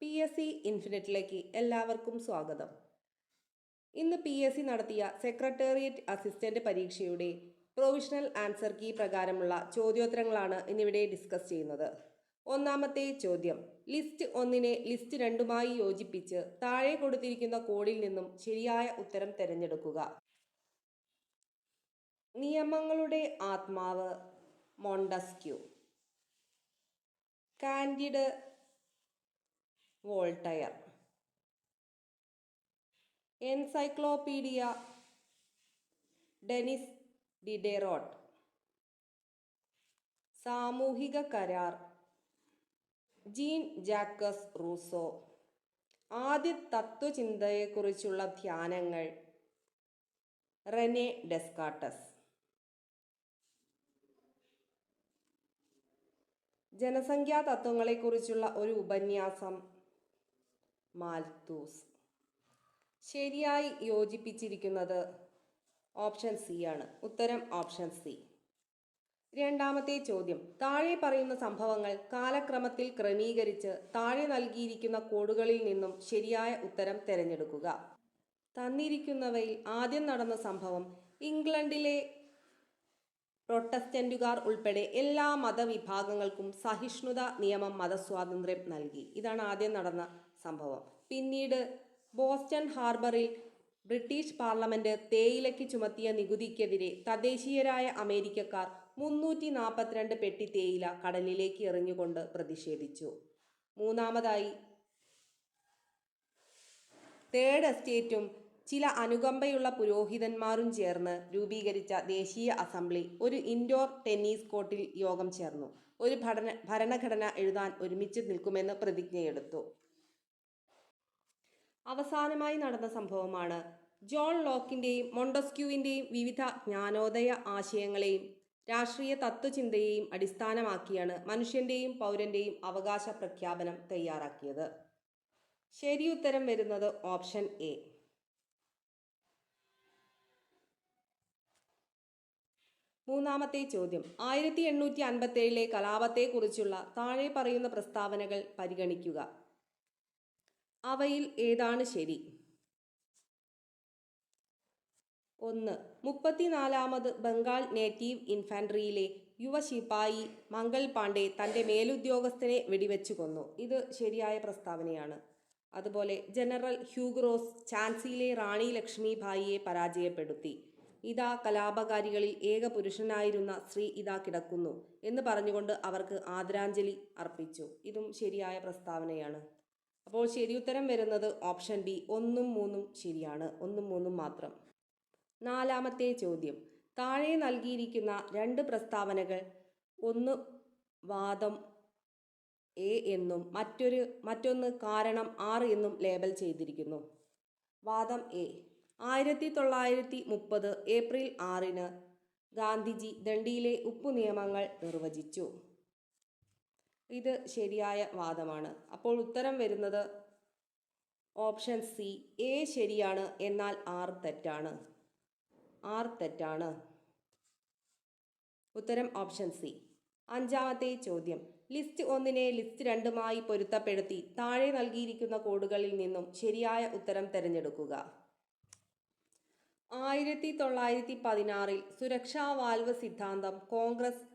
PSC ഇൻഫിനിറ്റിലേക്ക് എല്ലാവർക്കും സ്വാഗതം. ഇന്ന് PSC നടത്തിയ സെക്രട്ടേറിയറ്റ് അസിസ്റ്റന്റ് പരീക്ഷയുടെ പ്രൊവിഷണൽ ആൻസർ കീ പ്രകാരമുള്ള ചോദ്യോത്തരങ്ങളാണ് ഇന്നിവിടെ ഡിസ്കസ് ചെയ്യുന്നത്. ഒന്നാമത്തെ ചോദ്യം, ലിസ്റ്റ് 1നെ ലിസ്റ്റ് 2മായി യോജിപ്പിച്ച് താഴെ കൊടുത്തിരിക്കുന്ന കോഡിൽ നിന്നും ശരിയായ ഉത്തരം തിരഞ്ഞെടുക്കുക. നിയമങ്ങളുടെ ആത്മാവ് Montesquieu, Candide Voltaire, Encyclopedia Denis Diderot, സാമൂഹിക കരാർ ജീൻ ജാക്കസ് റൂസോ, ആദ്യ തത്വചിന്തയെക്കുറിച്ചുള്ള ധ്യാനങ്ങൾ റെനെ ഡെസ്കാർട്ടസ്, ജനസംഖ്യാ തത്വങ്ങളെക്കുറിച്ചുള്ള ഒരു ഉപന്യാസം മാൽത്തൂസ്. ശരിയായി യോജിപ്പിച്ചിരിക്കുന്നത് ഓപ്ഷൻ സി ആണ്. ഉത്തരം ഓപ്ഷൻ സി. രണ്ടാമത്തെ ചോദ്യം, താഴെ പറയുന്ന സംഭവങ്ങൾ കാലക്രമത്തിൽ ക്രമീകരിച്ച് താഴെ നൽകിയിരിക്കുന്ന കോഡുകളിൽ നിന്നും ശരിയായ ഉത്തരം തിരഞ്ഞെടുക്കുക. തന്നിരിക്കുന്നവയിൽ ആദ്യം നടന്ന സംഭവം ഇംഗ്ലണ്ടിലെ പ്രൊട്ടസ്റ്റന്റുകാർ ഉൾപ്പെടെ എല്ലാ മതവിഭാഗങ്ങൾക്കും സഹിഷ്ണുത നിയമം മതസ്വാതന്ത്ര്യം നൽകി. ഇതാണ് ആദ്യം നടന്ന സംഭവം. പിന്നീട് ബോസ്റ്റൺ ഹാർബറിൽ ബ്രിട്ടീഷ് പാർലമെന്റ് തേയിലയ്ക്ക് ചുമത്തിയ നികുതിക്കെതിരെ തദ്ദേശീയരായ അമേരിക്കക്കാർ 342 പെട്ടി തേയില കടലിലേക്ക് എറിഞ്ഞുകൊണ്ട് പ്രതിഷേധിച്ചു. മൂന്നാമതായി തേർഡ് എസ്റ്റേറ്റും ചില അനുകമ്പയുള്ള പുരോഹിതന്മാരും ചേർന്ന് രൂപീകരിച്ച ദേശീയ അസംബ്ലി ഒരു ഇൻഡോർ ടെന്നീസ് കോർട്ടിൽ യോഗം ചേർന്നു. ഒരു ഭരണഘടന എഴുതാൻ ഒരുമിച്ച് നിൽക്കുമെന്ന് പ്രതിജ്ഞയെടുത്തു. അവസാനമായി നടന്ന സംഭവമാണ് ജോൺ ലോക്കിന്റെയും മോണ്ടസ്ക്യൂവിന്റെയും വിവിധ ജ്ഞാനോദയ ആശയങ്ങളെയും രാഷ്ട്രീയ തത്വചിന്തയെയും അടിസ്ഥാനമാക്കിയാണ് മനുഷ്യന്റെയും പൗരന്റെയും അവകാശ പ്രഖ്യാപനം തയ്യാറാക്കിയത്. ശരിയുത്തരം വരുന്നത് ഓപ്ഷൻ എ. മൂന്നാമത്തെ ചോദ്യം, 1857 കലാപത്തെക്കുറിച്ചുള്ള താഴെ പറയുന്ന പ്രസ്താവനകൾ പരിഗണിക്കുക. അവയിൽ ഏതാണ് ശരി? 1. 34ാമത് ബംഗാൾ നേറ്റീവ് ഇൻഫാൻട്രിയിലെ യുവ ശിപായി മംഗൾ പാണ്ഡെ തൻ്റെ മേലുദ്യോഗസ്ഥനെ വെടിവെച്ചു കൊന്നു. ഇത് ശരിയായ പ്രസ്താവനയാണ്. അതുപോലെ ജനറൽ ഹ്യൂഗ്രോസ് ഝാൻസിയിലെ റാണി ലക്ഷ്മിഭായിയെ പരാജയപ്പെടുത്തി. ഇതാ കലാപകാരികളിൽ ഏക പുരുഷനായിരുന്ന സ്ത്രീ ഇതാ കിടക്കുന്നു എന്ന് പറഞ്ഞുകൊണ്ട് അവർക്ക് ആദരാഞ്ജലി അർപ്പിച്ചു. ഇതും ശരിയായ പ്രസ്താവനയാണ്. അപ്പോൾ ശരിയുത്തരം വരുന്നത് ഓപ്ഷൻ ബി. 1ഉം 3ഉം ശരിയാണ്. 1ഉം 3ഉം മാത്രം. നാലാമത്തെ ചോദ്യം, താഴെ നൽകിയിരിക്കുന്ന രണ്ട് പ്രസ്താവനകൾ ഒന്ന് വാദം എ എന്നും മറ്റൊന്ന് കാരണം ആർ എന്നും ലേബൽ ചെയ്തിരിക്കുന്നു. വാദം എ, 1930 ഏപ്രിൽ 6-ന് ഗാന്ധിജി ദണ്ഡിയിലെ ഉപ്പു നിയമങ്ങൾ നിർവചിച്ചു. ഇത് ശരിയായ വാദമാണ്. അപ്പോൾ ഉത്തരം വരുന്നത് ഓപ്ഷൻ സി. എ ശരിയാണ്, എന്നാൽ ആർ തെറ്റാണ്. ഉത്തരം ഓപ്ഷൻ സി. അഞ്ചാമത്തെ ചോദ്യം, ലിസ്റ്റ് 1നെ ലിസ്റ്റ് 2മായി പൊരുത്തപ്പെടുത്തി താഴെ നൽകിയിരിക്കുന്ന കോഡുകളിൽ നിന്നും ശരിയായ ഉത്തരം തിരഞ്ഞെടുക്കുക. 1916-ൽ സുരക്ഷാ വാൽവ് സിദ്ധാന്തം കോൺഗ്രസ്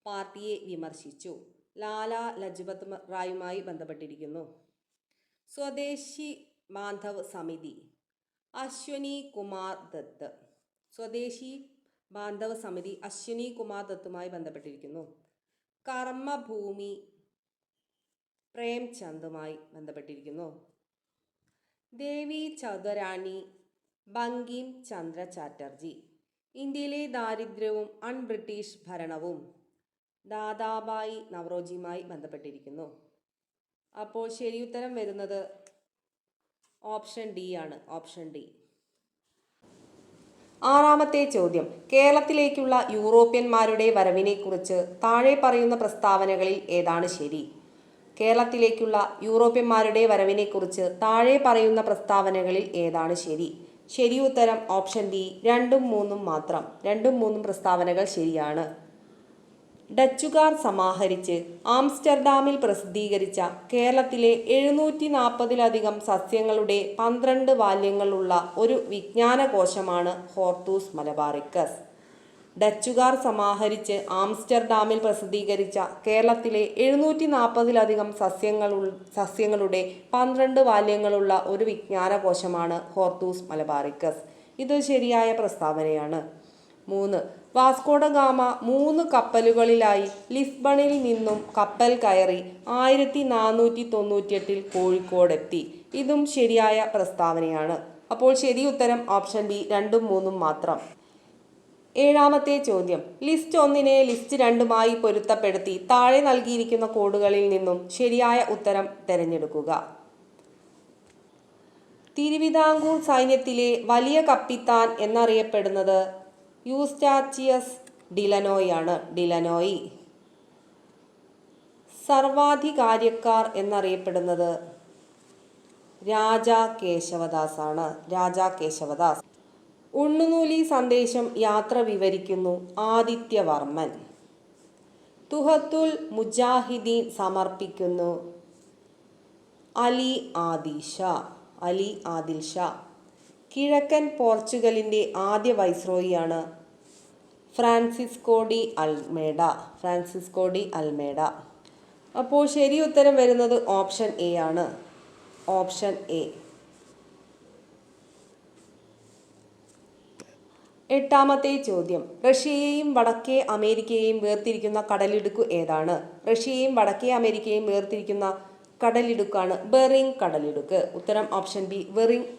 പാർട്ടിയെ വിമർശിച്ചു. ലാലാ ലജ്പത് റായുമായി ബന്ധപ്പെട്ടിരിക്കുന്നു. സ്വദേശി ബാന്ധവ് സമിതി അശ്വനി കുമാർ ദത്ത്. സ്വദേശി ബാന്ധവ് സമിതി അശ്വനി കുമാർ ദത്തുമായി ബന്ധപ്പെട്ടിരിക്കുന്നു. കർമ്മഭൂമി പ്രേംചന്ദുമായി ബന്ധപ്പെട്ടിരിക്കുന്നു. ദേവി ചൗധരാണി ബങ്കിം ചന്ദ്ര ചാറ്റർജി. ഇന്ത്യയിലെ ദാരിദ്ര്യവും ബ്രിട്ടീഷ് ഭരണവും ദാദാബായി നവറോജിയുമായി ബന്ധപ്പെട്ടിരിക്കുന്നു. അപ്പോൾ ശരിയുത്തരം വരുന്നത് ഓപ്ഷൻ ഡി ആണ്. Option D. ആറാമത്തെ ചോദ്യം, കേരളത്തിലേക്കുള്ള യൂറോപ്യന്മാരുടെ വരവിനെക്കുറിച്ച് താഴെ പറയുന്ന പ്രസ്താവനകളിൽ ഏതാണ് ശരി? കേരളത്തിലേക്കുള്ള യൂറോപ്യന്മാരുടെ വരവിനെക്കുറിച്ച് താഴെ പറയുന്ന പ്രസ്താവനകളിൽ ഏതാണ് ശരി? ശരിയുത്തരം ഓപ്ഷൻ ബി. 2ഉം 3ഉം മാത്രം. 2ഉം 3ഉം പ്രസ്താവനകൾ ശരിയാണ്. ഡച്ചുകാർ സമാഹരിച്ച് ആംസ്റ്റർഡാമിൽ പ്രസിദ്ധീകരിച്ച കേരളത്തിലെ 740-ലധികം സസ്യങ്ങളുടെ 12 വാല്യങ്ങളുള്ള ഒരു വിജ്ഞാനകോശമാണ് ഹോർത്തൂസ് മലബാറിക്കസ്. ഡച്ചുകാർ സമാഹരിച്ച് ആംസ്റ്റർഡാമിൽ പ്രസിദ്ധീകരിച്ച കേരളത്തിലെ 740-ലധികം സസ്യങ്ങളുടെ 12 വാല്യങ്ങളുള്ള ഒരു വിജ്ഞാനകോശമാണ് ഹോർത്തൂസ് മലബാറിക്കസ്. ഇത് ശരിയായ പ്രസ്താവനയാണ്. 3. വാസ്കോഡ ഗാമ 3 കപ്പലുകളിലായി ലിസ്ബണിൽ നിന്നും കപ്പൽ കയറി 1498 കോഴിക്കോടെത്തി. ഇതും ശരിയായ പ്രസ്താവനയാണ്. അപ്പോൾ ശരി ഉത്തരം ഓപ്ഷൻ ബി 2ഉം 3ഉം മാത്രം. 7-ാമത്തെ ചോദ്യം. ലിസ്റ്റ് 1-നെ ലിസ്റ്റ് 2-മായി പൊരുത്തപ്പെടുത്തി താഴെ നൽകിയിരിക്കുന്ന കോഡുകളിൽ നിന്നും ശരിയായ ഉത്തരം തിരഞ്ഞെടുക്കുക. തിരുവിതാംകൂർ സൈന്യത്തിലെ വലിയ കപ്പിത്താൻ എന്നറിയപ്പെടുന്നത് യൂസ്റ്റാച്ചിയസ് ഡിലനോയാണ്. ഡിലനോയി. സർവാധികാര്യക്കാർ എന്നറിയപ്പെടുന്നത് രാജാ കേശവദാസ് ആണ്. രാജാ കേശവദാസ്. ഉണ്ണുനൂലി സന്ദേശം യാത്ര വിവരിക്കുന്നു ആദിത്യവർമ്മൻ. തുഹത്തുൽ മുജാഹിദീൻ സമർപ്പിക്കുന്നു അലി ആദിൽ ഷാ. അലി ആദിൽ ഷാ. കിഴക്കൻ പോർച്ചുഗലിൻ്റെ ആദ്യ വൈസ്രോയിയാണ് Francisco de Almeida. Francisco de Almeida. അപ്പോൾ ശരി ഉത്തരം വരുന്നത് ഓപ്ഷൻ എ ആണ്. Option A. 8-ാമത്തെ ചോദ്യം. റഷ്യയെയും വടക്കേ അമേരിക്കയെയും വേർതിരിക്കുന്ന കടലിടുക്ക് ഏതാണ്? റഷ്യയെയും വടക്കേ അമേരിക്കയെയും വേർതിരിക്കുന്ന കടലിടുക്കാണ് ബെറിങ് കടലിടുക്ക്. ഉത്തരം ഓപ്ഷൻ ബി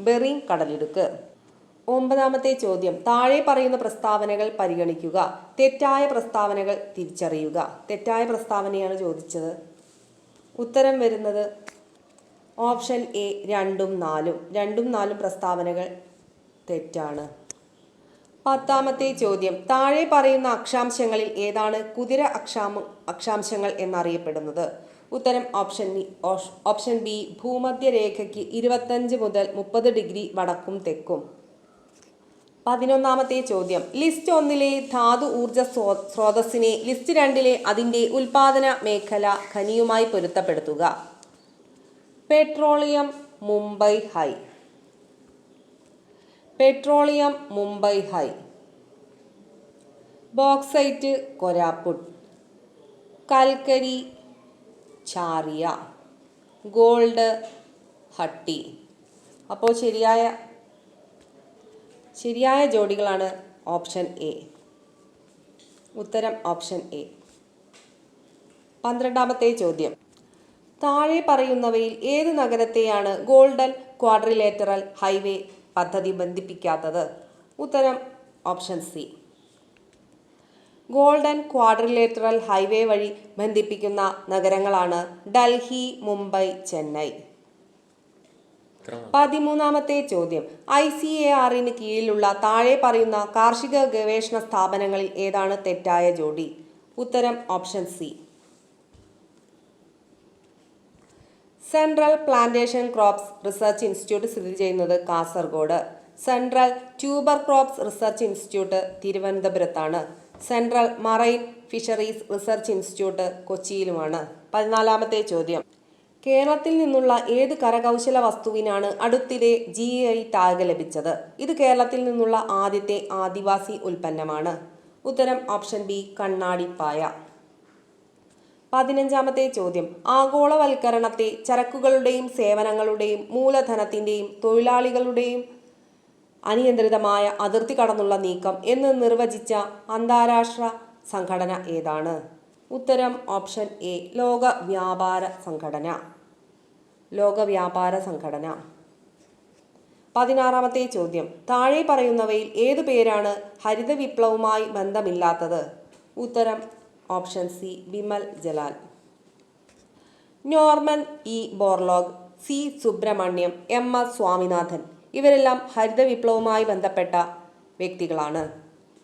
ബെറിങ് കടലിടുക്ക്. 9-ാമത്തെ ചോദ്യം. താഴെ പറയുന്ന പ്രസ്താവനകൾ പരിഗണിക്കുക. തെറ്റായ പ്രസ്താവനകൾ തിരിച്ചറിയുക. തെറ്റായ പ്രസ്താവനയാണ് ചോദിച്ചത്. ഉത്തരം വരുന്നത് ഓപ്ഷൻ എ 2ഉം 4ഉം. 2ഉം 4ഉം പ്രസ്താവനകൾ തെറ്റാണ്. 10-ാമത്തെ ചോദ്യം. താഴെ പറയുന്ന അക്ഷാംശങ്ങളിൽ ഏതാണ് കുതിര അക്ഷാംശങ്ങൾ എന്നറിയപ്പെടുന്നത്? ഉത്തരം ഓപ്ഷൻ ബി ഭൂമധ്യരേഖയ്ക്ക് 25 മുതൽ 30 ഡിഗ്രി വടക്കും തെക്കും. 11-ാമത്തെ ചോദ്യം. ലിസ്റ്റ് 1-ലെ ധാതു ഊർജ സ്രോതസ്സിനെ ലിസ്റ്റ് 2-ലെ അതിൻ്റെ ഉൽപാദന മേഖല ഖനിയുമായി പൊരുത്തപ്പെടുത്തുക. Petroleum Mumbai High. Petroleum Mumbai High. Bauxite Koraput. കൽക്കരി ഛാറിയ. ഗോൾഡ് ഹട്ടി. അപ്പോൾ ശരിയായ ജോഡികളാണ് ഓപ്ഷൻ എ. ഉത്തരം ഓപ്ഷൻ എ. 12-ാമത്തെ ചോദ്യം. താഴെ പറയുന്നവയിൽ ഏത് നഗരത്തെയാണ് ഗോൾഡൻ ക്വാഡ്രിലേറ്ററൽ ഹൈവേ പദ്ധതി ബന്ധിപ്പിക്കാത്തത്? ഉത്തരം option C. Golden quadrilateral highway വഴി ബന്ധിപ്പിക്കുന്ന നഗരങ്ങളാണ് ഡൽഹി, മുംബൈ, ചെന്നൈ. 13-ാമത്തെ ചോദ്യം. ICAR-ന് കീഴിലുള്ള താഴെ പറയുന്ന കാർഷിക ഗവേഷണ സ്ഥാപനങ്ങളിൽ ഏതാണ് തെറ്റായ ജോഡി? ഉത്തരം option C. Central Plantation Crops Research Institute സ്ഥിതി ചെയ്യുന്നത് Kasaragod. Central Tuber Crops Research Institute തിരുവനന്തപുരത്താണ്. Central Marine Fisheries Research Institute കൊച്ചിയിലുമാണ്. 14-ാമത്തെ ചോദ്യം. കേരളത്തിൽ നിന്നുള്ള ഏത് കരകൗശല വസ്തുവിനാണ് അടുത്തിടെ GI ടാഗ് ലഭിച്ചത്? ഇത് കേരളത്തിൽ നിന്നുള്ള ആദ്യത്തെ ആദിവാസി ഉൽപ്പന്നമാണ്. ഉത്തരം ഓപ്ഷൻ ബി കണ്ണാടിപ്പായ. 15-ാമത്തെ ചോദ്യം. ആഗോളവൽക്കരണത്തെ ചരക്കുകളുടെയും സേവനങ്ങളുടെയും മൂലധനത്തിൻ്റെയും തൊഴിലാളികളുടെയും അനിയന്ത്രിതമായ അതിർത്തി കടന്നുള്ള നീക്കം എന്ന് നിർവചിച്ച അന്താരാഷ്ട്ര സംഘടന ഏതാണ്? ഉത്തരം ഓപ്ഷൻ എ ലോക വ്യാപാര സംഘടന. ലോക വ്യാപാര സംഘടന. 16-ാമത്തെ ചോദ്യം. താഴെ പറയുന്നവയിൽ ഏതു പേരാണ് ഹരിത വിപ്ലവവുമായി ബന്ധമില്ലാത്തത്? ഉത്തരം option C Bimal Jalal. Norman E Borlaug, C Subramaniam, MS Swaminathan ഇവരെല്ലാം ഹരിത വിപ്ലവവുമായി ബന്ധപ്പെട്ട വ്യക്തികളാണ്.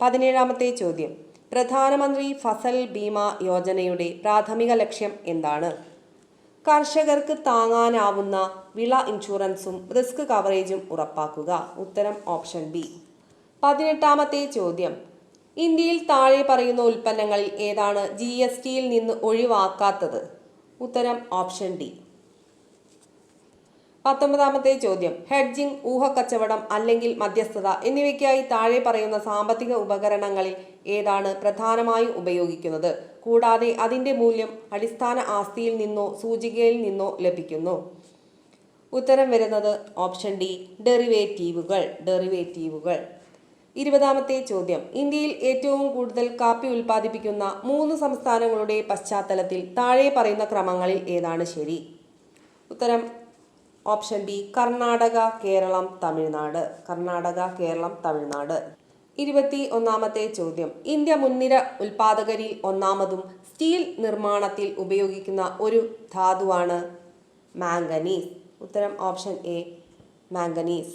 17-ാമത്തെ ചോദ്യം. പ്രധാനമന്ത്രി ഫസൽ ബീമ യോജനയുടെ പ്രാഥമിക ലക്ഷ്യം എന്താണ്? കർഷകർക്ക് താങ്ങാനാവുന്ന വിള ഇൻഷുറൻസും റിസ്ക് കവറേജും ഉറപ്പാക്കുക. ഉത്തരം ഓപ്ഷൻ ബി. 18-ാമത്തെ ചോദ്യം. ഇന്ത്യയിൽ താഴെ പറയുന്ന ഉൽപ്പന്നങ്ങളിൽ ഏതാണ് GSTയിൽ നിന്ന് ഒഴിവാക്കാത്തത്? ഉത്തരം ഓപ്ഷൻ ഡി. 19-ാമത്തെ ചോദ്യം. ഹെഡ്ജിംഗ്, ഊഹക്കച്ചവടം അല്ലെങ്കിൽ മധ്യസ്ഥത എന്നിവയ്ക്കായി താഴെ പറയുന്ന സാമ്പത്തിക ഉപകരണങ്ങളിൽ ഏതാണ് പ്രധാനമായും ഉപയോഗിക്കുന്നത്? കൂടാതെ അതിൻ്റെ മൂല്യം അടിസ്ഥാന ആസ്തിയിൽ നിന്നോ സൂചികയിൽ നിന്നോ ലഭിക്കുന്നു? ഉത്തരം വരുന്നത് ഓപ്ഷൻ ഡി, ഡെറിവേറ്റീവുകൾ. 20-ാമത്തെ ചോദ്യം. ഇന്ത്യയിൽ ഏറ്റവും കൂടുതൽ കാപ്പി ഉൽപ്പാദിപ്പിക്കുന്ന 3 സംസ്ഥാനങ്ങളുടെ പശ്ചാത്തലത്തിൽ താഴെ പറയുന്ന ക്രമങ്ങളിൽ ഏതാണ് ശരി? ഉത്തരം ഓപ്ഷൻ ബി, കർണാടക, കേരളം, തമിഴ്നാട്. 21-ാമത്തെ ചോദ്യം. ഇന്ത്യ മുൻനിര ഉൽപ്പാദകരിൽ ഒന്നാമതും സ്റ്റീൽ നിർമ്മാണത്തിൽ ഉപയോഗിക്കുന്ന ഒരു ധാതുവാണ് മാംഗനീസ്. ഉത്തരം ഓപ്ഷൻ എ, മാംഗനീസ്.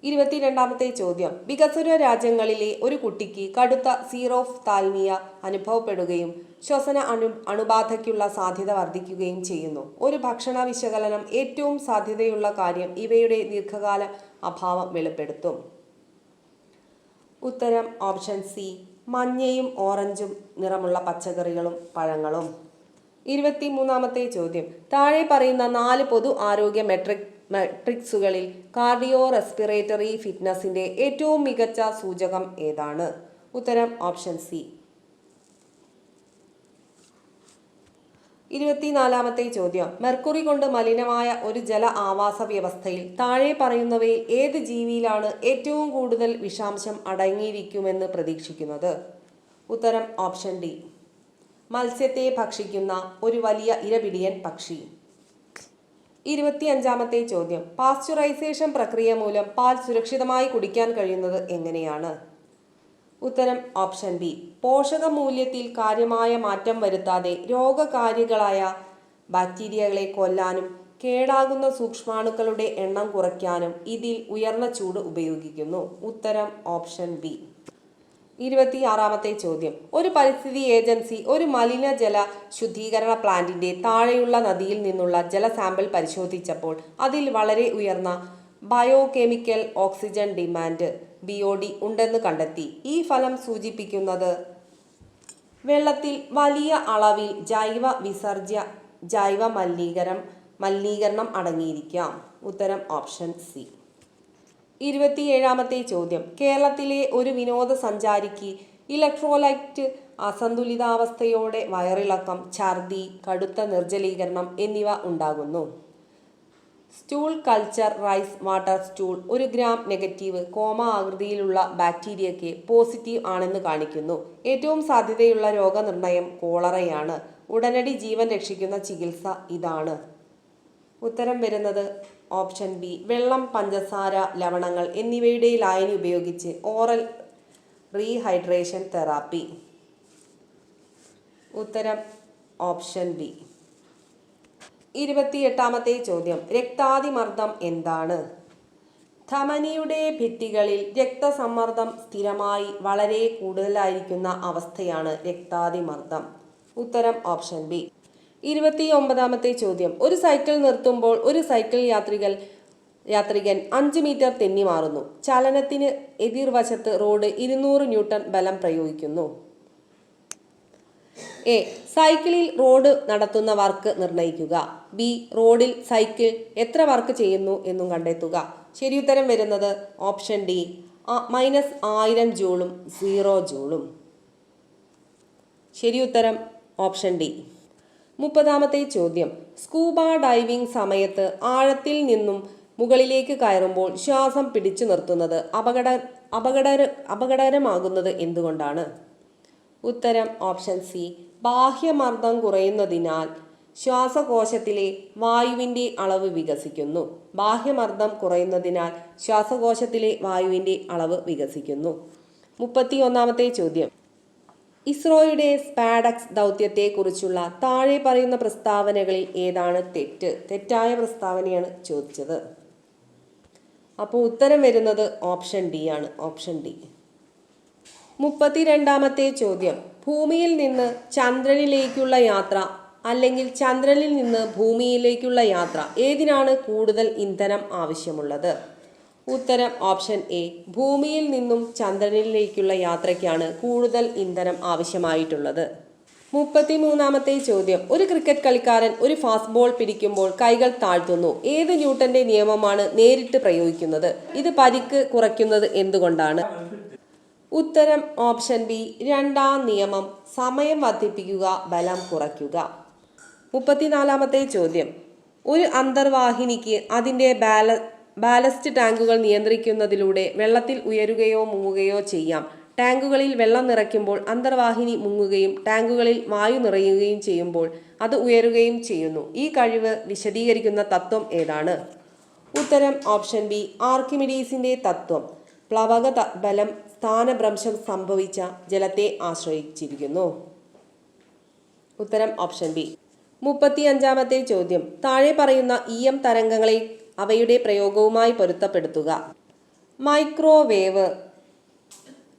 22-ാമത്തെ ചോദ്യം. വികസ്വര രാജ്യങ്ങളിലെ ഒരു കുട്ടിക്ക് കടുത്ത സീറോഫ്താൽമിയ അനുഭവപ്പെടുകയും ശ്വസന അണുബാധയ്ക്കുള്ള സാധ്യത വർദ്ധിക്കുകയും ചെയ്യുന്നു. ഒരു ഭക്ഷണ വിശകലനം ഏറ്റവും സാധ്യതയുള്ള കാര്യം ഇവയുടെ ദീർഘകാല അഭാവം വെളിപ്പെടുത്തും? ഉത്തരം ഓപ്ഷൻ സി, മഞ്ഞയും ഓറഞ്ചും നിറമുള്ള പച്ചക്കറികളും പഴങ്ങളും. 23-ാമത്തെ ചോദ്യം. താഴെ പറയുന്ന 4 പൊതു ആരോഗ്യ മെട്രിക്സുകളിൽ കാർഡിയോ റെസ്പിറേറ്ററി ഫിറ്റ്നസിന്റെ ഏറ്റവും മികച്ച സൂചകം ഏതാണ്? ഉത്തരം ഓപ്ഷൻ സി. 24-ാമത്തെ ചോദ്യം. മെർക്കുറി കൊണ്ട് മലിനമായ ഒരു ജല ആവാസ വ്യവസ്ഥയിൽ താഴെ പറയുന്നവയിൽ ഏത് ജീവിയിലാണ് ഏറ്റവും കൂടുതൽ വിഷാംശം അടങ്ങിയിരിക്കുമെന്ന് പ്രതീക്ഷിക്കുന്നത്? ഉത്തരം ഓപ്ഷൻ ഡി, മത്സ്യത്തെ ഭക്ഷിക്കുന്ന ഒരു വലിയ ഇരപിടിയൻ പക്ഷി. 25-ാമത്തെ ചോദ്യം. പാസ്ചറൈസേഷൻ പ്രക്രിയ മൂലം പാൽ സുരക്ഷിതമായി കുടിക്കാൻ കഴിയുന്നത് എങ്ങനെയാണ്? ഉത്തരം ഓപ്ഷൻ ബി, പോഷകമൂല്യത്തിൽ കാര്യമായ മാറ്റം വരുത്താതെ രോഗകാരികളായ ബാക്ടീരിയകളെ കൊല്ലാനും കേടാകുന്ന സൂക്ഷ്മാണുക്കളുടെ എണ്ണം കുറയ്ക്കാനും ഇതിൽ ഉയർന്ന ചൂട് ഉപയോഗിക്കുന്നു. ഉത്തരം ഓപ്ഷൻ ബി. 26-ാമത്തെ ചോദ്യം. ഒരു പരിസ്ഥിതി ഏജൻസി ഒരു മലിനജല ശുദ്ധീകരണ പ്ലാന്റിന്റെ താഴെയുള്ള നദിയിൽ നിന്നുള്ള ജല സാമ്പിൾ പരിശോധിച്ചപ്പോൾ അതിൽ വളരെ ഉയർന്ന ബയോകെമിക്കൽ ഓക്സിജൻ ഡിമാൻഡ് BOD ഉണ്ടെന്ന് കണ്ടെത്തി. ഈ ഫലം സൂചിപ്പിക്കുന്നത് വെള്ളത്തിൽ വലിയ അളവിൽ ജൈവ മലിനീകരണം അടങ്ങിയിരിക്കാം. ഉത്തരം ഓപ്ഷൻ സി. 27-ാമത്തെ ചോദ്യം. കേരളത്തിലെ ഒരു വിനോദസഞ്ചാരിക്ക് ഇലക്ട്രോലൈറ്റ് അസന്തുലിതാവസ്ഥയോടെ വയറിളക്കം, ഛർദി, കടുത്ത നിർജ്ജലീകരണം എന്നിവ ഉണ്ടാകുന്നു. Stool culture rice water stool 1 gram negative ആകൃതിയിലുള്ള ബാക്ടീരിയയ്ക്ക് പോസിറ്റീവ് ആണെന്ന് കാണിക്കുന്നു. ഏറ്റവും സാധ്യതയുള്ള രോഗനിർണയം കോളറയാണ്. ഉടനടി ജീവൻ രക്ഷിക്കുന്ന ചികിത്സ ഇതാണ്? ഉത്തരം വരുന്നത് ഓപ്ഷൻ ബി, വെള്ളം, പഞ്ചസാര, ലവണങ്ങൾ എന്നിവയുടെ ലായനി ഉപയോഗിച്ച് ഓറൽ റീഹൈഡ്രേഷൻ തെറാപ്പി. ഉത്തരം ഓപ്ഷൻ ബി. 28-ാമത്തെ ചോദ്യം. രക്താതിമർദ്ദം എന്താണ്? ധമനിയുടെ ഭിത്തികളിൽ രക്തസമ്മർദ്ദം സ്ഥിരമായി വളരെ കൂടുതലായിരിക്കുന്ന അവസ്ഥയാണ് രക്താതിമർദ്ദം. ഉത്തരം ഓപ്ഷൻ ബി. 29-ാമത്തെ ചോദ്യം. ഒരു സൈക്കിൾ നിർത്തുമ്പോൾ ഒരു സൈക്കിൾ യാത്രികൻ 5 മീറ്റർ തെന്നി മാറുന്നു. ചലനത്തിന് എതിർവശത്ത് റോഡ് 200 ന്യൂട്ടൺ ബലം പ്രയോഗിക്കുന്നു. എ, സൈക്കിളിൽ റോഡ് നടത്തുന്ന വർക്ക് നിർണ്ണയിക്കുക. ബി, റോഡിൽ സൈക്കിൾ എത്ര വർക്ക് ചെയ്യുന്നു എന്നും കണ്ടെത്തുക. ശരിയുത്തരം വരുന്നത് ഓപ്ഷൻ ഡി, -1000 ജൂളും 0 ജൂളും. ശരിയുത്തരം ഓപ്ഷൻ ഡി. 30-ാമത്തെ ചോദ്യം. സ്കൂബ ഡൈവിംഗ് സമയത്ത് ആഴത്തിൽ നിന്നും മുകളിലേക്ക് കയറുമ്പോൾ ശ്വാസം പിടിച്ചു നിർത്തുന്നത് അപകടകരമാകുന്നത് എന്തുകൊണ്ടാണ്? ഉത്തരം ഓപ്ഷൻ സി, ബാഹ്യമർദ്ദം കുറയുന്നതിനാൽ ശ്വാസകോശത്തിലെ വായുവിൻ്റെ അളവ് വികസിക്കുന്നു. ബാഹ്യമർദ്ദം കുറയുന്നതിനാൽ ശ്വാസകോശത്തിലെ വായുവിൻ്റെ അളവ് വികസിക്കുന്നു. 31-ാമത്തെ ചോദ്യം. ഇസ്രോയുടെ സ്പാഡക്സ് ദൗത്യത്തെക്കുറിച്ചുള്ള താഴെ പറയുന്ന പ്രസ്താവനകളിൽ ഏതാണ് തെറ്റായ പ്രസ്താവനയാണ് ചോദിച്ചത്. അപ്പോൾ ഉത്തരം വരുന്നത് ഓപ്ഷൻ ഡി ആണ്. Option D. 32-ാമത്തെ ചോദ്യം. ഭൂമിയിൽ നിന്ന് ചന്ദ്രനിലേക്കുള്ള യാത്ര അല്ലെങ്കിൽ ചന്ദ്രനിൽ നിന്ന് ഭൂമിയിലേക്കുള്ള യാത്ര ഏതിനാണ് കൂടുതൽ ഇന്ധനം ആവശ്യമുള്ളത്? ഉത്തരം ഓപ്ഷൻ എ. ഭൂമിയിൽ നിന്നും ചന്ദ്രനിലേക്കുള്ള യാത്രയ്ക്കാണ് കൂടുതൽ ഇന്ധനം ആവശ്യമായിട്ടുള്ളത്. 33-ാമത്തെ ചോദ്യം. ഒരു ക്രിക്കറ്റ് കളിക്കാരൻ ഒരു ഫാസ്റ്റ് ബോൾ പിടിക്കുമ്പോൾ കൈകൾ താഴ്ത്തുന്നു. ഏത് ന്യൂട്ടന്റെ നിയമമാണ് നേരിട്ട് പ്രയോഗിക്കുന്നത്? ഇത് പരിക്ക് കുറയ്ക്കുന്നത് എന്തുകൊണ്ടാണ്? ഉത്തരം ഓപ്ഷൻ ബി. രണ്ടാം നിയമം. സമയം വർദ്ധിപ്പിക്കുക, ബലം കുറയ്ക്കുക. 34-ാമത്തെ ചോദ്യം. ഒരു അന്തർവാഹിനിക്ക് അതിൻ്റെ ബാലസ്റ്റ് ടാങ്കുകൾ നിയന്ത്രിക്കുന്നതിലൂടെ വെള്ളത്തിൽ ഉയരുകയോ മുങ്ങുകയോ ചെയ്യാം. ടാങ്കുകളിൽ വെള്ളം നിറയ്ക്കുമ്പോൾ അന്തർവാഹിനി മുങ്ങുകയും ടാങ്കുകളിൽ വായു നിറയുകയും ചെയ്യുമ്പോൾ അത് ഉയരുകയും ചെയ്യുന്നു. ഈ കഴിവ് വിശദീകരിക്കുന്ന തത്വം ഏതാണ്? ഉത്തരം ഓപ്ഷൻ ബി. ആർക്കിമിഡീസിന്റെ തത്വം. പ്ലവക ബലം സ്ഥാനഭ്രംശം സംഭവിച്ച ജലത്തെ ആശ്രയിച്ചിരിക്കുന്നു. ഉത്തരം ഓപ്ഷൻ ബി. 35-ാമത്തെ ചോദ്യം. താഴെ പറയുന്ന EM തരംഗങ്ങളെ അവയുടെ പ്രയോഗവുമായി പൊരുത്തപ്പെടുത്തുക. മൈക്രോവേവ്.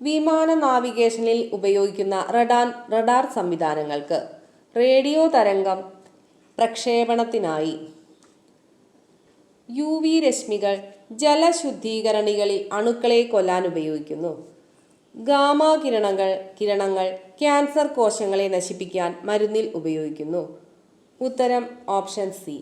വിമാന നാവിഗേഷനിൽ ഉപയോഗിക്കുന്ന റഡാർ സംവിധാനങ്ങൾക്ക്. റേഡിയോ തരംഗം പ്രക്ഷേപണത്തിനായി. UV രശ്മികൾ ജലശുദ്ധീകരണികളിൽ അണുക്കളെ കൊല്ലാൻ ഉപയോഗിക്കുന്നു. ഗാമ കിരണങ്ങൾ ക്യാൻസർ കോശങ്ങളെ നശിപ്പിക്കാൻ മരുന്നിൽ ഉപയോഗിക്കുന്നു. ഉത്തരം ഓപ്ഷൻ സി.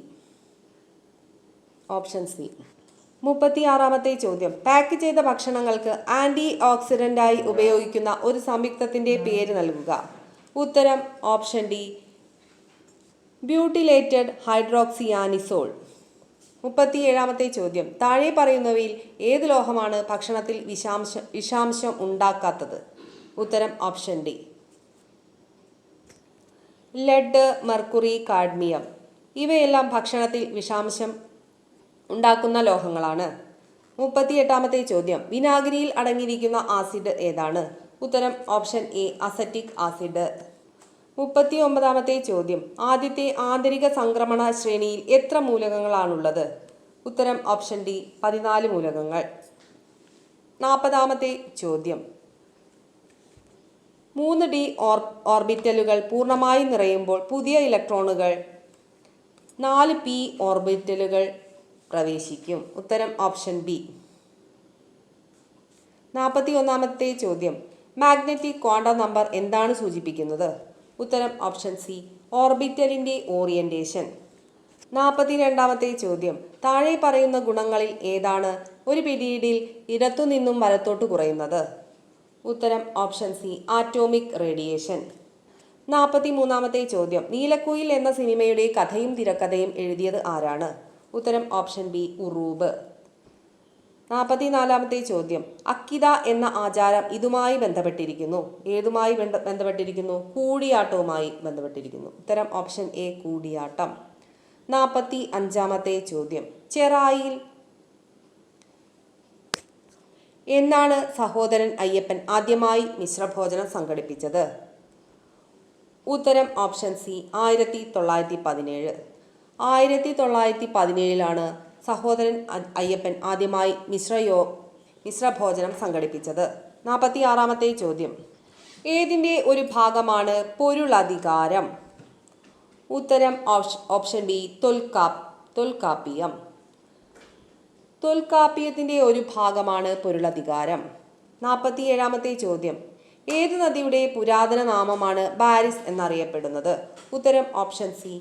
36-ാമത്തെ ചോദ്യം. പാക്ക് ചെയ്ത ഭക്ഷണങ്ങൾക്ക് ആന്റി ഓക്സിഡന്റായി ഉപയോഗിക്കുന്ന ഒരു സംയുക്തത്തിന്റെ പേര് നൽകുക. ഉത്തരം ഓപ്ഷൻ ഡി. Butylated hydroxyanisole. 37-ാമത്തെ ചോദ്യം. താഴെ പറയുന്നവയിൽ ഏത് ലോഹമാണ് ഭക്ഷണത്തിൽ വിഷാംശം ഉണ്ടാക്കാത്തത്? ഉത്തരം option D. Lead, mercury, cadmium. ഇവയെല്ലാം ഭക്ഷണത്തിൽ വിഷാംശം ഉണ്ടാക്കുന്ന ലോഹങ്ങളാണ്. 38-ാമത്തെ ചോദ്യം. വിനാഗിരിയിൽ അടങ്ങിയിരിക്കുന്ന ആസിഡ് ഏതാണ്? ഉത്തരം ഓപ്ഷൻ എ. Acetic acid. 39-ാമത്തെ ചോദ്യം. ആദ്യത്തെ ആന്തരിക സംക്രമണ ശ്രേണിയിൽ എത്ര മൂലകങ്ങളാണുള്ളത്? ഉത്തരം ഓപ്ഷൻ ഡി. 14 മൂലകങ്ങൾ. 40-ാമത്തെ ചോദ്യം. 3D ഓർബിറ്റലുകൾ പൂർണ്ണമായി നിറയുമ്പോൾ പുതിയ ഇലക്ട്രോണുകൾ 4p ഓർബിറ്റലുകൾ പ്രവേശിക്കും. ഉത്തരം ഓപ്ഷൻ ബി. 41-ാമത്തെ ചോദ്യം. മാഗ്നറ്റിക് ക്വാണ്ടം നമ്പർ എന്താണ് സൂചിപ്പിക്കുന്നത്? ഉത്തരം ഓപ്ഷൻ സി. ഓർബിറ്റലിന്റെ ഓറിയന്റേഷൻ. 42-ാമത്തെ ചോദ്യം. താഴെ പറയുന്ന ഗുണങ്ങളിൽ ഏതാണ് ഒരു പിരീഡിൽ ഇടത്തുനിന്നും വലത്തോട്ട് കുറയുന്നത്? ഉത്തരം ഓപ്ഷൻ സി. Atomic radiation. 43-ാമത്തെ ചോദ്യം. നീലക്കുയിൽ എന്ന സിനിമയുടെ കഥയും തിരക്കഥയും എഴുതിയത് ആരാണ്? ഉത്തരം ഓപ്ഷൻ ബി. ഉറൂബ്. 44-ാമത്തെ ചോദ്യം. അക്കിദ എന്ന ആചാരം ഇതുമായി ബന്ധപ്പെട്ടിരിക്കുന്നു. ഏതുമായി ബന്ധപ്പെട്ടിരിക്കുന്നു? കൂടിയാട്ടവുമായി ബന്ധപ്പെട്ടിരിക്കുന്നു. ഉത്തരം ഓപ്ഷൻ എ. കൂടിയാട്ടം. 45-ാമത്തെ ചോദ്യം. ചെറായിൽ എന്നാണ് സഹോദരൻ അയ്യപ്പൻ ആദ്യമായി മിശ്രഭോജനം സംഘടിപ്പിച്ചത്? ഉത്തരം ഓപ്ഷൻ സി. 1917. 1917-ലാണ് സഹോദരൻ അയ്യപ്പൻ ആദ്യമായി മിശ്രഭോജനം സംഘടിപ്പിച്ചത്. 46-ാമത്തെ ചോദ്യം. ഏതിൻ്റെ ഒരു ഭാഗമാണ് പൊരുളധികാരം? ഉത്തരം ഓപ്ഷൻ ബി. തൊൽക്കാപ്പിയം. തൊൽക്കാപ്പിയത്തിൻ്റെ ഒരു ഭാഗമാണ് പൊരുളധികാരം. 47-ാമത്തെ ചോദ്യം. ഏത് നദിയുടെ പുരാതന നാമമാണ് ബാരിസ് എന്നറിയപ്പെടുന്നത്? ഉത്തരം ഓപ്ഷൻ സി.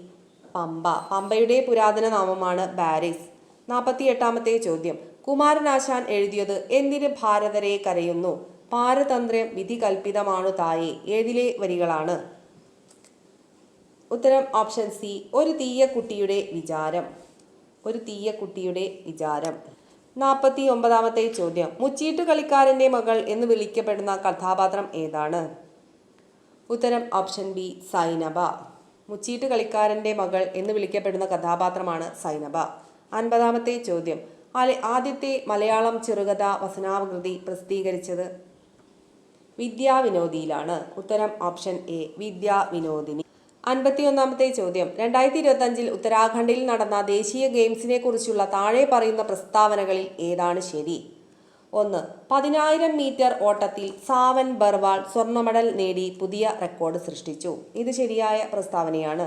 പമ്പ. പമ്പയുടെ പുരാതന നാമമാണ് ബാരിസ്. 48-ാമത്തെ ചോദ്യം. കുമാരനാശാൻ എഴുതിയത് എന്തിന് ഭാരതരെ കരയുന്നു? പാരതന്ത്ര്യം വിധി കൽപ്പിതമാണു തായേ ഏതിലെ വരികളാണ്? ഉത്തരം ഓപ്ഷൻ സി. ഒരു തീയ കുട്ടിയുടെ വിചാരം. 49-ാമത്തെ ചോദ്യം. മുച്ചീട്ട് കളിക്കാരൻ്റെ മകൾ എന്ന് വിളിക്കപ്പെടുന്ന കഥാപാത്രം ഏതാണ്? ഉത്തരം ഓപ്ഷൻ ബി. സൈനബ. മുച്ചീട്ട് കളിക്കാരൻ്റെ മകൾ എന്ന് വിളിക്കപ്പെടുന്ന കഥാപാത്രമാണ് സൈനബ. 50-ാമത്തെ ചോദ്യം. ആദ്യത്തെ മലയാളം ചെറുകഥ വസനാകൃതി പ്രസിദ്ധീകരിച്ചത് വിദ്യാവിനോദിയിലാണ്. ഉത്തരം ഓപ്ഷൻ എ. വിദ്യാവിനോദിനി. 51-ാമത്തെ ചോദ്യം. 2025 ഉത്തരാഖണ്ഡിൽ നടന്ന ദേശീയ ഗെയിംസിനെ കുറിച്ചുള്ള താഴെ പറയുന്ന പ്രസ്താവനകളിൽ ഏതാണ് ശരി? 1. 10,000 മീറ്റർ ഓട്ടത്തിൽ സാവൻ ബർവാൾ സ്വർണ്ണ മെഡൽ നേടി പുതിയ റെക്കോർഡ് സൃഷ്ടിച്ചു. ഇത് ശരിയായ പ്രസ്താവനയാണ്.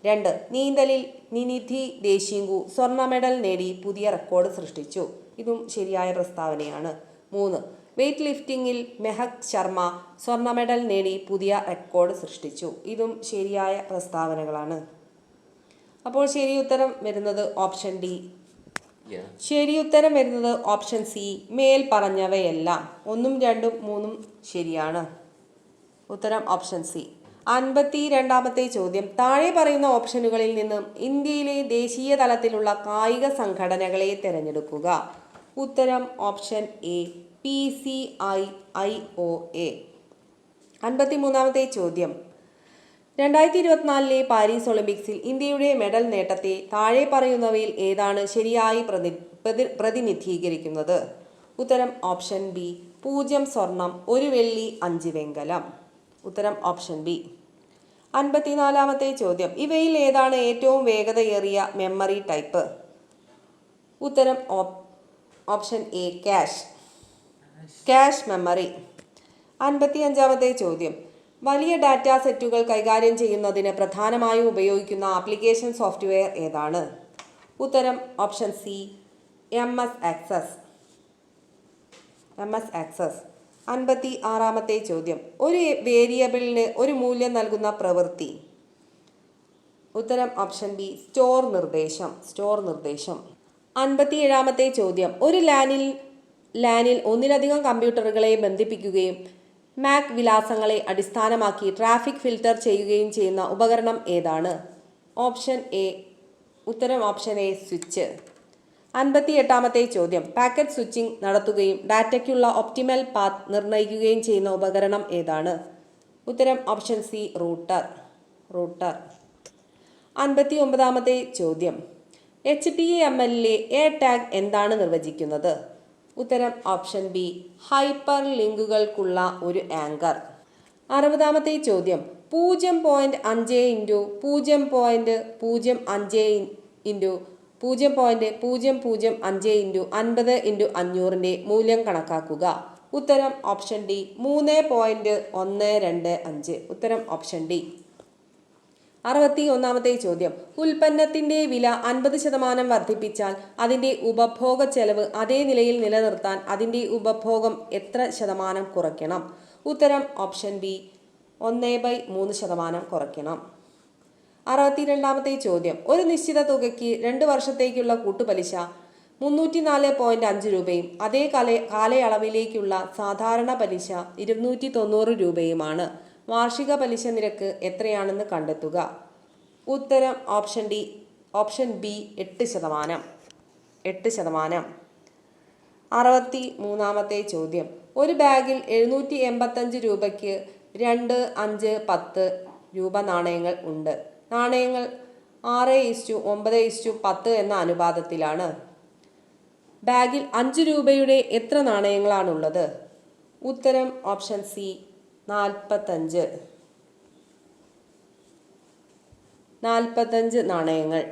2. നീന്തലിൽ നിനിധി ദേശിങ്കു സ്വർണ്ണ മെഡൽ നേടി പുതിയ റെക്കോർഡ് സൃഷ്ടിച്ചു. ഇതും ശരിയായ പ്രസ്താവനയാണ്. 3. വെയ്റ്റ് ലിഫ്റ്റിംഗിൽ മെഹക് ശർമ്മ സ്വർണ്ണ മെഡൽ നേടി പുതിയ റെക്കോർഡ് സൃഷ്ടിച്ചു. ഇതും ശരിയായ പ്രസ്താവനകളാണ്. അപ്പോൾ ശരിയുത്തരം വരുന്നത് ഓപ്ഷൻ ഡി. ശരിയുത്തരം വരുന്നത് ഓപ്ഷൻ സി. മേൽ പറഞ്ഞവയെല്ലാം 1, 2, 3 ശരിയാണ്. ഉത്തരം ഓപ്ഷൻ സി. 52-ാമത്തെ ചോദ്യം. താഴെ പറയുന്ന ഓപ്ഷനുകളിൽ നിന്നും ഇന്ത്യയിലെ ദേശീയ തലത്തിലുള്ള കായിക സംഘടനകളെ തിരഞ്ഞെടുക്കുക. ഉത്തരം ഓപ്ഷൻ എ. PCIIOA. 53-ാമത്തെ ചോദ്യം. 2024 പാരീസ് ഒളിമ്പിക്സിൽ ഇന്ത്യയുടെ മെഡൽ നേട്ടത്തെ താഴെ പറയുന്നവയിൽ ഏതാണ് ശരിയായി പ്രതിനിധീകരിക്കുന്നത്? ഉത്തരം ഓപ്ഷൻ ബി. 0 സ്വർണം 1 വെള്ളി 5 വെങ്കലം. ഉത്തരം ഓപ്ഷൻ ബി. 54-ാമത്തെ ചോദ്യം. ഇവയിൽ ഏതാണ് ഏറ്റവും വേഗതയേറിയ മെമ്മറി ടൈപ്പ്? ഉത്തരം ഓപ്ഷൻ എ. Cache memory. 55-ാമത്തെ ചോദ്യം. വലിയ ഡാറ്റ സെറ്റുകൾ കൈകാര്യം ചെയ്യുന്നതിന് പ്രധാനമായും ഉപയോഗിക്കുന്ന ആപ്ലിക്കേഷൻ സോഫ്റ്റ്വെയർ ഏതാണ്? ഉത്തരം ഓപ്ഷൻ സി. MS access. 56-ാമത്തെ ചോദ്യം. ഒരു വേരിയബിളിന് ഒരു മൂല്യം നൽകുന്ന പ്രവൃത്തി. ഉത്തരം ഓപ്ഷൻ ബി. സ്റ്റോർ നിർദ്ദേശം. 57-ാമത്തെ ചോദ്യം. ഒരു ലാനിൽ ഒന്നിലധികം കമ്പ്യൂട്ടറുകളെ ബന്ധിപ്പിക്കുകയും MAC വിലാസങ്ങളെ അടിസ്ഥാനമാക്കി ട്രാഫിക് ഫിൽട്ടർ ചെയ്യുകയും ചെയ്യുന്ന ഉപകരണം ഏതാണ്? Option A. ഉത്തരം ഓപ്ഷൻ എ. സ്വിച്ച്. 58-ാമത്തെ ചോദ്യം. പാക്കറ്റ് സ്വിച്ചിങ് നടത്തുകയും ഡാറ്റയ്ക്കുള്ള ഒപ്റ്റിമൽ പാത്ത് നിർണ്ണയിക്കുകയും ചെയ്യുന്ന ഉപകരണം ഏതാണ്? ഉത്തരം ഓപ്ഷൻ സി. റൂട്ടർ. 59-ാമത്തെ ചോദ്യം. HTML-ലെ എ ടാഗ് എന്താണ് നിർവചിക്കുന്നത്? ഉത്തരം ഓപ്ഷൻ ബി. ഹൈപ്പർ ലിങ്കുകൾക്കുള്ള ഒരു ആങ്കർ. 60-ാമത്തെ ചോദ്യം. 0.5 × 0.05 × 50 × 500 മൂല്യം കണക്കാക്കുക. ഉത്തരം ഓപ്ഷൻ ഡി. 3.125. ഉത്തരം ഓപ്ഷൻ ഡി. 61-ാമത്തെ ചോദ്യം. ഉൽപ്പന്നത്തിന്റെ വില 50% വർദ്ധിപ്പിച്ചാൽ അതിന്റെ ഉപഭോഗ ചെലവ് അതേ നിലയിൽ നിലനിർത്താൻ അതിന്റെ ഉപഭോഗം എത്ര ശതമാനം കുറയ്ക്കണം? ഉത്തരം ഓപ്ഷൻ ബി. 1/3% കുറയ്ക്കണം. 62-ാമത്തെ ചോദ്യം. ഒരു നിശ്ചിത തുകയ്ക്ക് 2 വർഷത്തേക്കുള്ള കൂട്ടുപലിശ 304.5 രൂപയും അതേ കാലയളവിലേക്കുള്ള സാധാരണ പലിശ 290 രൂപയുമാണ്. വാർഷിക പലിശ നിരക്ക് എത്രയാണെന്ന് കണ്ടെത്തുക. ഉത്തരം ഓപ്ഷൻ ഡി. Option B. 8%. 63-ാമത്തെ ചോദ്യം. ഒരു ബാഗിൽ 785 രൂപയ്ക്ക് 2, 5, 10 രൂപ നാണയങ്ങൾ ഉണ്ട്. നാണയങ്ങൾ 6:9:10 എന്ന അനുപാതത്തിലാണ്. ബാഗിൽ 5 രൂപയുടെ എത്ര നാണയങ്ങളാണുള്ളത്? ഉത്തരം ഓപ്ഷൻ സി. 45 നാണയങ്ങൾ.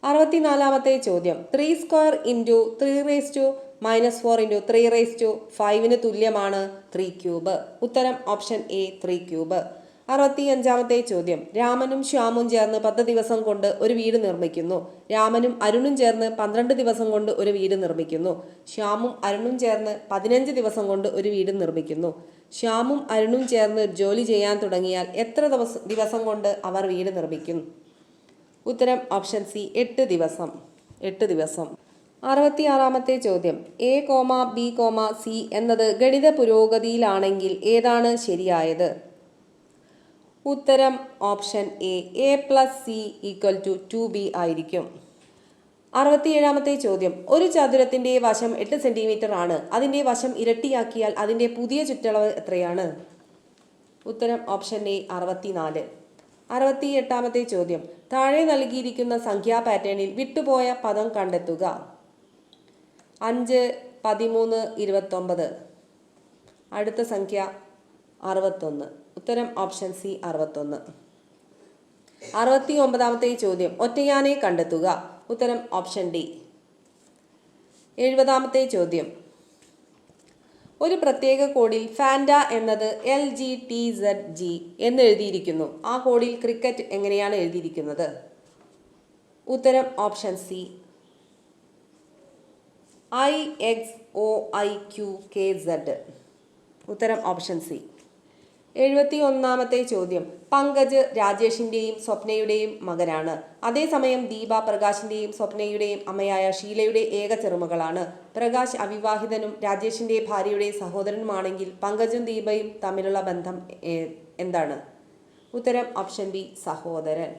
64-ാമത്തെ ചോദ്യം. 3² × 3⁻⁻4 × 3⁵ തുല്യമാണ് 3³ ഉത്തരം ഓപ്ഷൻ എ. 3³. 65-ാമത്തെ ചോദ്യം. രാമനും ശ്യാമും ചേർന്ന് 10 ദിവസം കൊണ്ട് ഒരു വീട് നിർമ്മിക്കുന്നു. രാമനും അരുണും ചേർന്ന് 12 ദിവസം കൊണ്ട് ഒരു വീട് നിർമ്മിക്കുന്നു. ശ്യാമും അരുണും ചേർന്ന് 15 ദിവസം കൊണ്ട് ഒരു വീട് നിർമ്മിക്കുന്നു. ശ്യാമും അരുണും ചേർന്ന് ജോലി ചെയ്യാൻ തുടങ്ങിയാൽ എത്ര ദിവസം കൊണ്ട് അവർ വീട് നിർമ്മിക്കും? ഉത്തരം ഓപ്ഷൻ സി. 8 ദിവസം. 66-ാമത്തെ ചോദ്യം. A, B, C എന്നത് ഗണിത പുരോഗതിയിലാണെങ്കിൽ ഏതാണ് ശരിയായത്? ഉത്തരം ഓപ്ഷൻ എ. A+C = 2B ആയിരിക്കും. 67-ാമത്തെ ചോദ്യം. ഒരു ചതുരത്തിന്റെ വശം 8 സെന്റിമീറ്റർ ആണ്. അതിന്റെ വശം ഇരട്ടിയാക്കിയാൽ അതിന്റെ പുതിയ ചുറ്റളവ് എത്രയാണ്? ഉത്തരം ഓപ്ഷൻ എ. 64. 68-ാമത്തെ ചോദ്യം. താഴെ നൽകിയിരിക്കുന്ന സംഖ്യാ പാറ്റേണിൽ വിട്ടുപോയ പദം കണ്ടെത്തുക. 5, 13, 29. അടുത്ത സംഖ്യ 61. ഉത്തരം ഓപ്ഷൻ സി. 61. 69-ാമത്തെ ചോദ്യം. ഒറ്റയാനെ കണ്ടെത്തുക. ഉത്തരം ഓപ്ഷൻ ഡി. 70-ാമത്തെ ചോദ്യം. ഒരു പ്രത്യേക കോഡിൽ ഫാൻഡ എന്നത് LGTZG എന്ന് എഴുതിയിരിക്കുന്നു. ആ കോഡിൽ ക്രിക്കറ്റ് എങ്ങനെയാണ് എഴുതിയിരിക്കുന്നത്? ഉത്തരം ഓപ്ഷൻ സി IXOIQKZ. ഉത്തരം ഓപ്ഷൻ സി. 71-ാമത്തെ ചോദ്യം. പങ്കജ് രാജേഷിന്റെയും സ്വപ്നയുടെയും മകനാണ്. അതേസമയം ദീപ പ്രകാശിന്റെയും സ്വപ്നയുടെയും അമ്മയായ ഷീലയുടെ ഏക ചെറുമകളാണ്. പ്രകാശ് അവിവാഹിതനും രാജേഷിന്റെ ഭാര്യയുടെ സഹോദരനുമാണെങ്കിൽ പങ്കജും ദീപയും തമ്മിലുള്ള ബന്ധം എന്താണ്? ഉത്തരം ഓപ്ഷൻ ബി സഹോദരൻ.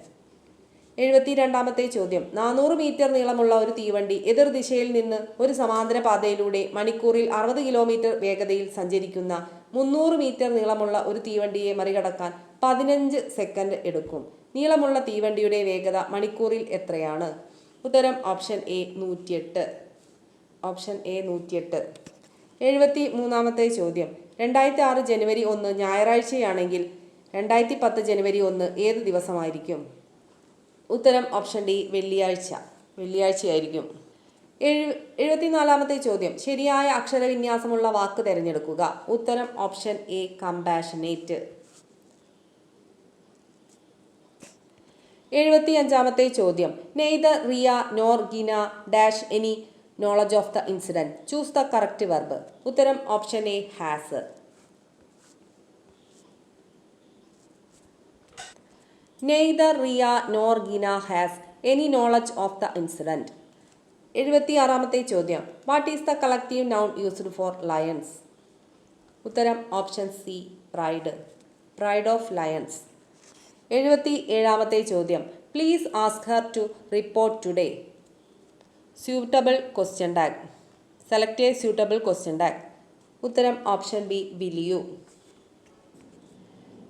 72-ാമത്തെ ചോദ്യം. 400 മീറ്റർ നീളമുള്ള ഒരു തീവണ്ടി എതിർദിശയിൽ നിന്ന് ഒരു സമാന്തര പാതയിലൂടെ മണിക്കൂറിൽ 60 കിലോമീറ്റർ വേഗതയിൽ സഞ്ചരിക്കുന്ന 300 മീറ്റർ നീളമുള്ള ഒരു തീവണ്ടിയെ മറികടക്കാൻ 15 സെക്കൻഡ് എടുക്കും. നീളമുള്ള തീവണ്ടിയുടെ വേഗത മണിക്കൂറിൽ എത്രയാണ്? ഉത്തരം ഓപ്ഷൻ എ 108. Option A 108. 73-ാമത്തെ ചോദ്യം. 2006 ജനുവരി 1 ഞായറാഴ്ചയാണെങ്കിൽ 2010 ജനുവരി 1 ഏത് ദിവസമായിരിക്കും? ഉത്തരം ഓപ്ഷൻ ഡി വെള്ളിയാഴ്ചയായിരിക്കും. 74-ാമത്തെ ചോദ്യം. ശരിയായ അക്ഷരവിന്യാസമുള്ള വാക്ക് തിരഞ്ഞെടുക്കുക. ഉത്തരം ഓപ്ഷൻ എ കമ്പാഷനേറ്റ്. 75-ാമത്തെ ചോദ്യം. Neither Ria nor Gina dash any knowledge of the incident. Choose the correct verb. ഉത്തരം option A has. Neither Ria nor Gina has any knowledge of the incident. 76-ാമത്തെ ചോദ്യം. What is the collective noun used for lions? ഉത്തരം option C pride of lions. 77-ാമത്തെ ചോദ്യം. Please ask her to report today. Suitable question tag. Select a suitable question tag. ഉത്തരം option B will you.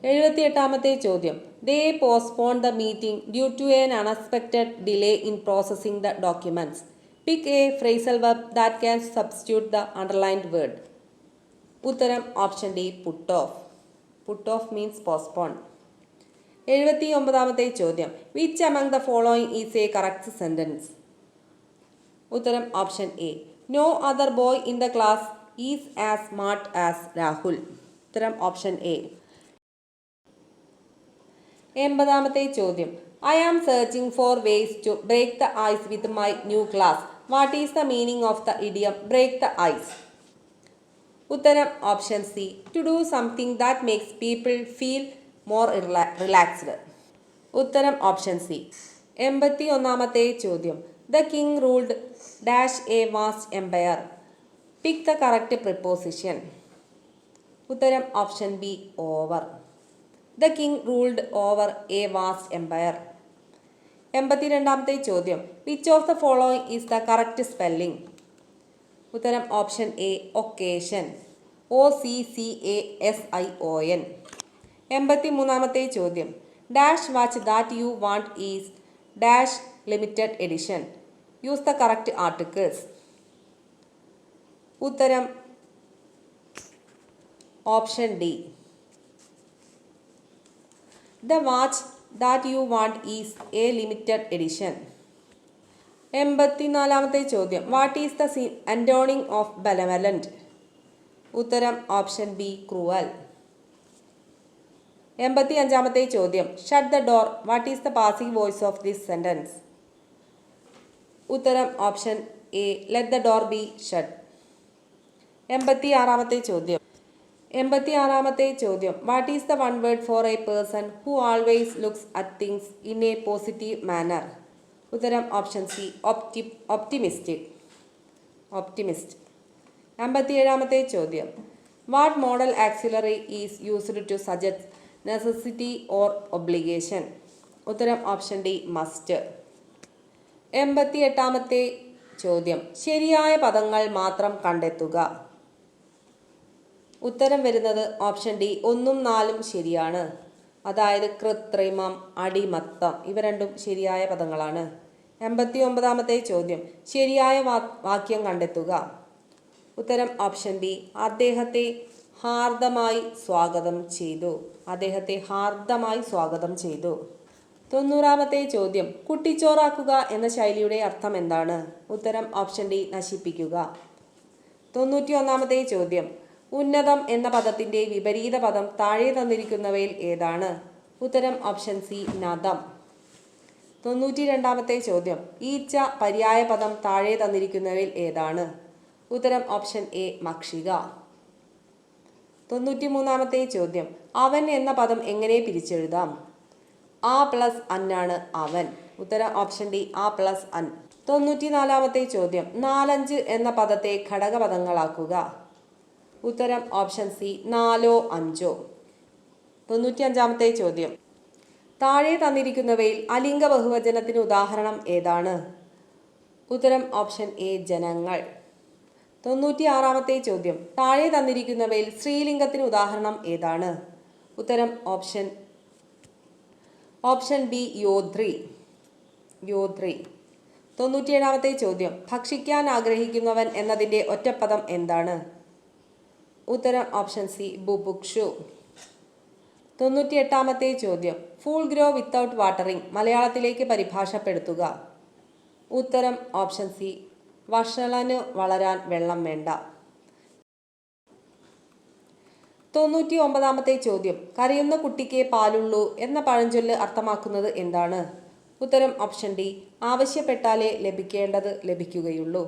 78-ാമത്തെ ചോദ്യം. They postponed the meeting due to an unexpected delay in processing the documents. Pick a phrasal verb that can substitute the underlined word. ഉത്തരം option D put off. Put off means postpone. 79-ാമത്തെ ചോദ്യം. Which among the following is a correct sentence? ഉത്തരം option A. No other boy in the class is as smart as Rahul. ഉത്തരം option A. 80-ാമത്തെ ചോദ്യം. I am searching for ways to break the ice with my new class. What is the meaning of the idiom break the ice? ഉത്തരം option C. To do something that makes people feel more relaxed. ഉത്തരം option C. 81-ാമത്തെ ചോദ്യം. The king ruled dash a vast empire. Pick the correct preposition. ഉത്തരം option B over. The king ruled over a vast empire. 82-ാമത്തെ ചോദ്യം. Which of the following is the correct spelling? ഉത്തരം option A occasion. OCCASION. 83-ാമത്തെ ചോദ്യം. Dash watch that you want is dash limited edition. Use the correct articles. ഉത്തരം option D. The watch that you want is a limited edition. 84-ാമത്തെ ചോദ്യം. What is the antonym of benevolent? ഉത്തരം option B cruel. 85-ാമത്തെ ചോദ്യം. Shut the door. What is the passive voice of this sentence? ഉത്തരം option A let the door be shut. 86-ാമത്തെ ചോദ്യം. 86-ാമത്തെ ചോദ്യം. What is the one word for a person who always looks at things in a positive manner? ഉത്തരം option C optimistic. 87-ാമത്തെ ചോദ്യം. What modal auxiliary is used to suggest necessity or obligation? ഉത്തരം option D must. 88-ാമത്തെ ചോദ്യം. ശരിയായ പദങ്ങൾ മാത്രം കണ്ടെത്തുക. ഉത്തരം വരുന്നത് ഓപ്ഷൻ ഡി 1ഉം 4ഉം ശരിയാണ്. അതായത് കൃത്രിമം, അടിമത്തം ഇവ രണ്ടും ശരിയായ പദങ്ങളാണ്. 89-ാമത്തെ ചോദ്യം. ശരിയായ വാക്യം കണ്ടെത്തുക. ഉത്തരം ഓപ്ഷൻ ബി അദ്ദേഹത്തെ ഹാർദമായി സ്വാഗതം ചെയ്തു. 90-ാമത്തെ ചോദ്യം. കുട്ടിച്ചോറാക്കുക എന്ന ശൈലിയുടെ അർത്ഥം എന്താണ്? ഉത്തരം ഓപ്ഷൻ ഡി നശിപ്പിക്കുക. 91-ാമത്തെ ചോദ്യം. ഉന്നതം എന്ന പദത്തിന്റെ വിപരീത പദം താഴെ തന്നിരിക്കുന്നവയിൽ ഏതാണ്? ഉത്തരം ഓപ്ഷൻ സി നദം. 92-ാമത്തെ ചോദ്യം. ഈച്ച പര്യായ പദം താഴെ തന്നിരിക്കുന്നവയിൽ ഏതാണ്? ഉത്തരം ഓപ്ഷൻ എ മക്ഷിക. 93-ാമത്തെ ചോദ്യം. അവൻ എന്ന പദം എങ്ങനെ പിരിച്ചെഴുതാം? ആ പ്ലസ് അന്നാണ് അവൻ. ഉത്തരം ഓപ്ഷൻ ഡി ആ പ്ലസ് അൻ. 94-ാമത്തെ ചോദ്യം. 4-5 എന്ന പദത്തെ ഘടകപദങ്ങളാക്കുക. ഉത്തരം ഓപ്ഷൻ സി 4 5. 95-ാമത്തെ ചോദ്യം. താഴെ തന്നിരിക്കുന്നവയിൽ അലിംഗ ബഹുവചനത്തിന് ഉദാഹരണം ഏതാണ്? ഉത്തരം ഓപ്ഷൻ എ ജനങ്ങൾ. 96-ാമത്തെ ചോദ്യം. താഴെ തന്നിരിക്കുന്നവയിൽ സ്ത്രീലിംഗത്തിന് ഉദാഹരണം ഏതാണ്? ഉത്തരം ഓപ്ഷൻ ബി യോദ്ധ്രി. 97-ാമത്തെ ചോദ്യം. ഭക്ഷിക്കാൻ ആഗ്രഹിക്കുന്നവൻ എന്നതിൻ്റെ ഒറ്റപ്പദം എന്താണ്? ഉത്തരം ഓപ്ഷൻ സി ബുഭുക്ഷു. 98-ാമത്തെ ചോദ്യം. ഫൂൾ ഗ്രോ വിത്തൗട്ട് വാട്ടറിംഗ് മലയാളത്തിലേക്ക് പരിഭാഷപ്പെടുത്തുക. ഉത്തരം ഓപ്ഷൻ സി വഷളന് വളരാൻ വെള്ളം വേണ്ട. 99-ാമത്തെ ചോദ്യം. കരയുന്ന കുട്ടിക്ക് പാലുള്ളൂ എന്ന പഴഞ്ചൊല്ല് അർത്ഥമാക്കുന്നത് എന്താണ്? ഉത്തരം ഓപ്ഷൻ ഡി ആവശ്യപ്പെട്ടാലേ ലഭിക്കേണ്ടത് ലഭിക്കുകയുള്ളൂ.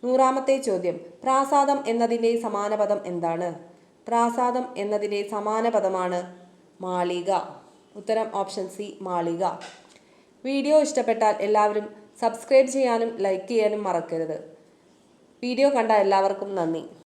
100-ാമത്തെ ചോദ്യം. പ്രാസാദം എന്നതിൻ്റെ സമാനപദം എന്താണ്? പ്രാസാദം എന്നതിൻ്റെ സമാനപദമാണ് മാളിക. ഉത്തരം ഓപ്ഷൻ സി മാളിക. വീഡിയോ ഇഷ്ടപ്പെട്ടാൽ എല്ലാവരും സബ്സ്ക്രൈബ് ചെയ്യാനും ലൈക്ക് ചെയ്യാനും മറക്കരുത്. വീഡിയോ കണ്ട എല്ലാവർക്കും നന്ദി.